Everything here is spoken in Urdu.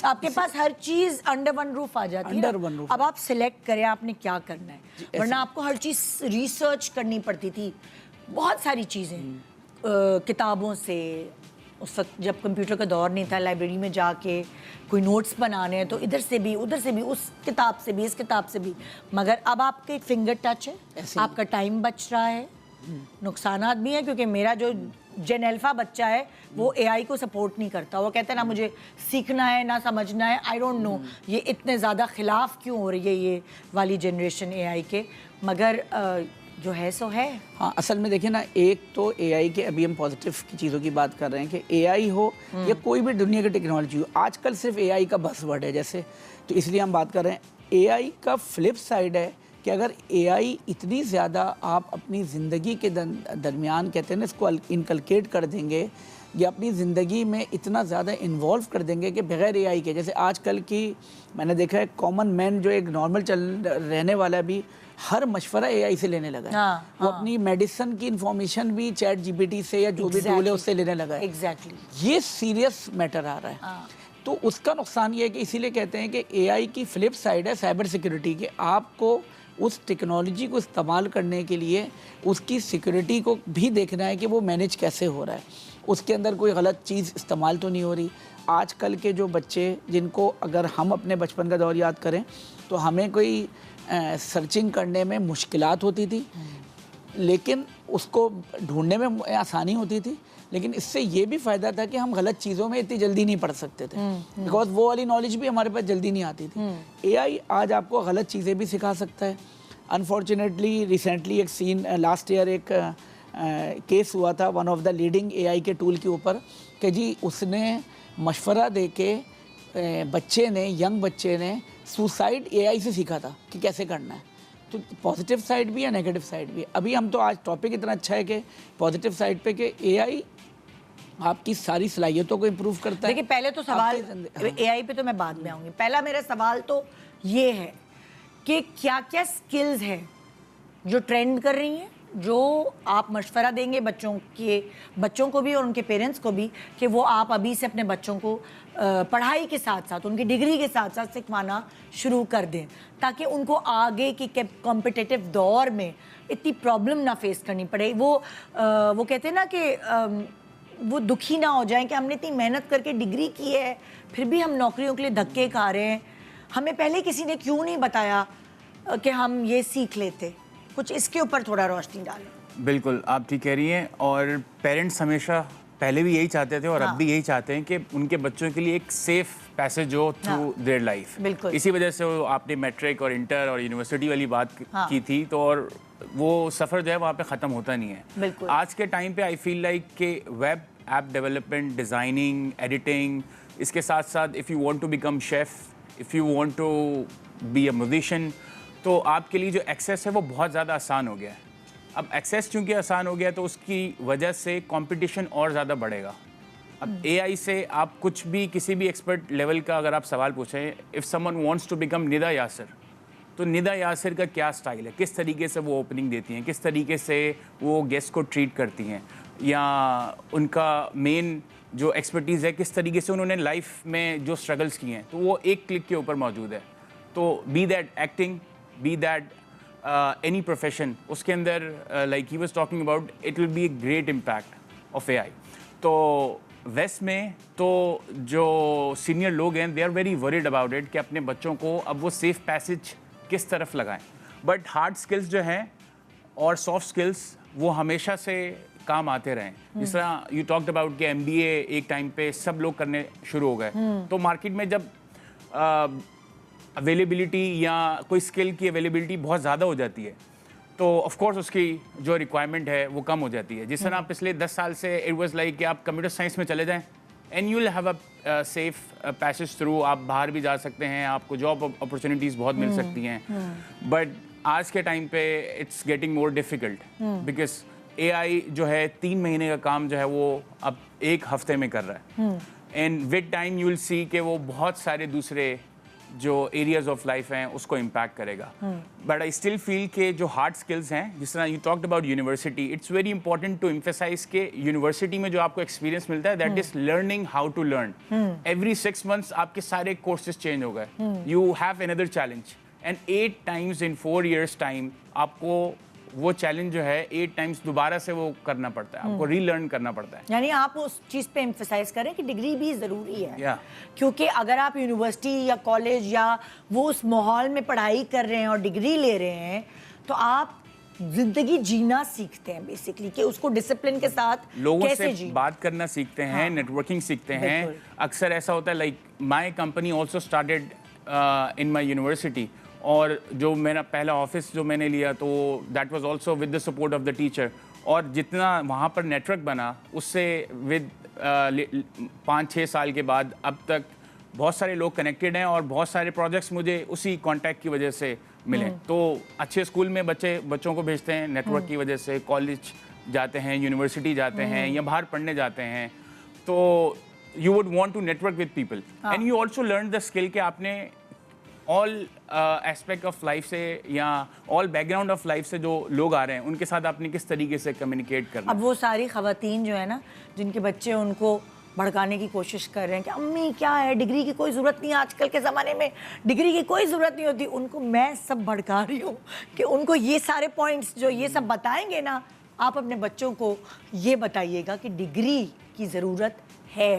آپ کے پاس ہر چیز انڈر ون روف آ جاتی ہے. اب آپ سلیکٹ کریں آپ نے کیا کرنا ہے, ورنہ آپ کو ہر چیز ریسرچ کرنی پڑتی تھی, بہت ساری چیزیں کتابوں سے. اس وقت جب کمپیوٹر کا دور نہیں تھا, لائبریری میں جا کے کوئی نوٹس بنانے ہیں تو ادھر سے بھی ادھر سے بھی, اس کتاب سے بھی اس کتاب سے بھی. مگر اب آپ کے فنگر ٹچ ہے, آپ کا ٹائم بچ رہا ہے. نقصانات بھی ہیں کیونکہ میرا جو جین الفا بچہ ہے وہ اے آئی کو سپورٹ نہیں کرتا. وہ کہتا ہے نا مجھے سیکھنا ہے نہ سمجھنا ہے. آئی ڈونٹ نو یہ اتنے زیادہ خلاف کیوں ہو رہی ہے یہ والی جنریشن اے آئی کے. مگر جو ہے سو ہے. ہاں اصل میں دیکھیں نا, ایک تو اے آئی کے ابھی ہم پازیٹیو کی چیزوں کی بات کر رہے ہیں کہ اے آئی ہو یا کوئی بھی دنیا کی ٹیکنالوجی ہو, آج کل صرف اے آئی کا بس ورڈ ہے جیسے, تو اس لیے ہم بات کر رہے ہیں. اے آئی کا فلپ سائڈ ہے کہ اگر اے آئی اتنی زیادہ آپ اپنی زندگی کے درمیان کہتے ہیں نا اس کو انکلکیٹ کر دیں گے یا اپنی زندگی میں اتنا زیادہ انوالو کر دیں گے کہ بغیر اے آئی کے, جیسے آج کل کی میں نے دیکھا ہے کامن مین جو ایک نارمل رہنے والا بھی ہر مشورہ اے آئی سے لینے لگا ہے. وہ اپنی میڈیسن کی انفارمیشن بھی چیٹ جی پی ٹی سے یا جو بھی ٹول ہے اس سے لینے لگا ہے. یہ سیریس میٹر آ رہا ہے. تو اس کا نقصان یہ ہے کہ اسی لیے کہتے ہیں کہ اے آئی کی فلپ سائڈ ہے سائبر سیکیورٹی کے. آپ کو اس ٹیکنالوجی کو استعمال کرنے کے لیے اس کی سیکیورٹی کو بھی دیکھنا ہے کہ وہ مینیج کیسے ہو رہا ہے, اس کے اندر کوئی غلط چیز استعمال تو نہیں ہو رہی. آج کل کے جو بچے جن کو اگر ہم اپنے بچپن کا دور یاد کریں تو ہمیں کوئی سرچنگ کرنے میں مشکلات ہوتی تھی لیکن اس کو ڈھونڈنے میں آسانی ہوتی تھی, لیکن اس سے یہ بھی فائدہ تھا کہ ہم غلط چیزوں میں اتنی جلدی نہیں پڑھ سکتے تھے بیکاز وہ والی نالج بھی ہمارے پاس جلدی نہیں آتی تھی. اے آئی آج آپ کو غلط چیزیں بھی سکھا سکتا ہے. انفارچونیٹلی ریسنٹلی ایک سین لاسٹ ایئر ایک کیس ہوا تھا one of the leading A I کے ٹول کے اوپر کہ جی اس نے مشورہ دے کے بچے نے ینگ بچے نے سوسائڈ اے آئی سے سیکھا تھا کہ کیسے کرنا ہے. تو پازیٹیو سائڈ بھی ہے نیگیٹو سائڈ بھی ہے. ابھی ہم تو آج ٹاپک اتنا اچھا ہے کہ پازیٹیو سائڈ پہ کہ اے آئی آپ کی ساری صلاحیتوں کو امپروو کرتا ہے. دیکھیں پہلے تو سوال اے آئی پہ تو میں بعد میں آؤں گی. پہلا میرا سوال تو یہ ہے کہ کیا کیا سکلز ہیں جو ٹرینڈ کر رہی ہیں, جو آپ مشورہ دیں گے بچوں کو بھی اور ان کے پیرنٹس کو بھی کہ وہ آپ ابھی سے اپنے بچوں کو پڑھائی کے ساتھ ساتھ ان کی ڈگری کے ساتھ ساتھ سکھوانا شروع کر دیں تاکہ ان کو آگے کی کمپٹیٹیو دور میں اتنی پرابلم نہ فیس کرنی پڑے. وہ کہتے ہیں نا کہ وہ دکھی نہ ہو جائیں کہ ہم نے اتنی محنت کر کے ڈگری کی ہے پھر بھی ہم نوکریوں کے لیے دھکے کھا رہے ہیں, ہمیں پہلے کسی نے کیوں نہیں بتایا کہ ہم یہ سیکھ لیتے. کچھ اس کے اوپر تھوڑا روشنی ڈالیں. بالکل آپ ٹھیک کہہ رہی ہیں, اور پیرنٹس ہمیشہ پہلے بھی یہی چاہتے تھے اور اب بھی یہی چاہتے ہیں کہ ان کے بچوں کے لیے ایک سیف پیسج ہو تھرو دیئر لائف. اسی وجہ سے آپ نے میٹرک اور انٹر اور یونیورسٹی والی بات کی تھی, تو اور وہ سفر جو ہے وہاں پہ ختم ہوتا نہیں ہے. آج کے ٹائم پہ آئی فیل لائک کہ web app development, designing, editing, اس کے ساتھ ساتھ if you want to become chef, if you want to be a musician, تو آپ کے لیے جو ایکسیس ہے وہ بہت زیادہ آسان ہو گیا ہے. اب ایکسیس چونکہ آسان ہو گیا تو اس کی وجہ سے کمپٹیشن اور زیادہ بڑھے گا. اب اے آئی سے آپ کچھ بھی کسی بھی ایکسپرٹ لیول کا اگر آپ سوال پوچھیں, if someone wants to become Nida Yasir, تو ندا یاسر کا کیا سٹائل ہے, کس طریقے سے وہ اوپننگ دیتی ہیں, کس طریقے سے وہ گیسٹ کو ٹریٹ کرتی ہیں, یا ان کا مین جو ایکسپرٹیز ہے کس طریقے سے انہوں نے لائف میں جو اسٹرگلس کیے ہیں, تو وہ ایک کلک کے اوپر موجود ہے. تو be that acting, be that any profession, اس کے اندر like he was talking about it will be a great impact of AI. تو ویسٹ میں تو جو سینئر لوگ ہیں they are very worried about it کہ اپنے بچوں کو اب وہ سیف پیسج کس طرف لگائیں. بٹ ہارڈ سکلز جو ہیں اور سافٹ سکلز وہ ہمیشہ سے کام آتے رہیں. جس طرح یو ٹاکڈ اباؤٹ کہ MBA ایک ٹائم پہ سب لوگ کرنے شروع ہو گئے, تو مارکیٹ میں جب اویلیبلٹی یا کوئی اسکل کی اویلیبلٹی بہت زیادہ ہو جاتی ہے تو آف کورس اس کی جو ریکوائرمنٹ ہے وہ کم ہو جاتی ہے. جس طرح پچھلے 10 سال سے اٹ واز لائک کہ آپ کمپیوٹر سائنس میں چلے جائیں and you will have a safe passage through, آپ باہر بھی جا سکتے ہیں, آپ کو جاب اپرچونیٹیز بہت مل سکتی ہیں. بٹ آج کے ٹائم پہ it's getting more difficult because A I جو ہے 3 مہینے کا کام جو ہے وہ اب 1 ہفتے میں کر رہا ہے. And with time you will see کہ وہ بہت سارے دوسرے جو ایریاز آف لائف ہیں اس کو امپیکٹ کرے گا. بٹ آئی اسٹل فیل کہ جو ہارڈ اسکلز ہیں, جس طرح you talked about university, it's very important to emphasize کہ یونیورسٹی میں جو آپ کو ایکسپیرینس ملتا ہے that is learning how to learn. Every 6 months آپ کے سارے کورسز چینج ہو گئے, یو ہیو اندر challenge, and 8 times in 4 years time آپ کو وہ چیلنج جو ہے 8 times دوبارہ سے وہ کرنا پڑتا ہے, آپ کو ری لرن کرنا پڑتا ہے. یعنی آپ اس چیز پہ ایمفسائز کریں کہ ڈگری بھی ضروری ہے, Yeah. کیونکہ اگر آپ یونیورسٹی یا کالج یا وہ اس ماحول میں پڑھائی کر رہے ہیں اور ڈگری لے رہے ہیں تو آپ زندگی جینا سیکھتے ہیں بیسکلی, کہ اس کو ڈسپلن کے ساتھ لوگوں سے کیسے بات کرنا سیکھتے ہیں, نیٹ ورکنگ سیکھتے ہیں. اکثر ایسا ہوتا ہے like my company also started in my university, اور جو میرا پہلا آفس جو میں نے لیا تو that was also with the support of the teacher, اور جتنا وہاں پر نیٹ ورک بنا اس سے ود 5-6 سال کے بعد اب تک بہت سارے لوگ کنیکٹڈ ہیں, اور بہت سارے پروجیکٹس مجھے اسی کانٹیکٹ کی وجہ سے ملے. تو اچھے اسکول میں بچوں کو بھیجتے ہیں نیٹ ورک کی وجہ سے, کالج جاتے ہیں, یونیورسٹی جاتے ہیں, یا باہر پڑھنے جاتے ہیں, تو you would want to network with people, and you also learn the skill کہ آپ نے آل ایسپیکٹ آف لائف سے یا all background of life سے جو لوگ آ رہے ہیں ان کے ساتھ آپ نے کس طریقے سے کمیونیکیٹ کرنا. اب وہ ساری خواتین جو ہے نا جن کے بچے ان کو بھڑکانے کی کوشش کر رہے ہیں کہ امی کیا ہے, ڈگری کی کوئی ضرورت نہیں, آج کل کے زمانے میں ڈگری کی کوئی ضرورت نہیں ہوتی, ان کو میں سب بھڑکا رہی ہوں کہ ان کو یہ سارے پوائنٹس جو یہ سب بتائیں گے نا, آپ اپنے بچوں کو یہ بتائیے گا کہ ڈگری کی ضرورت ہے.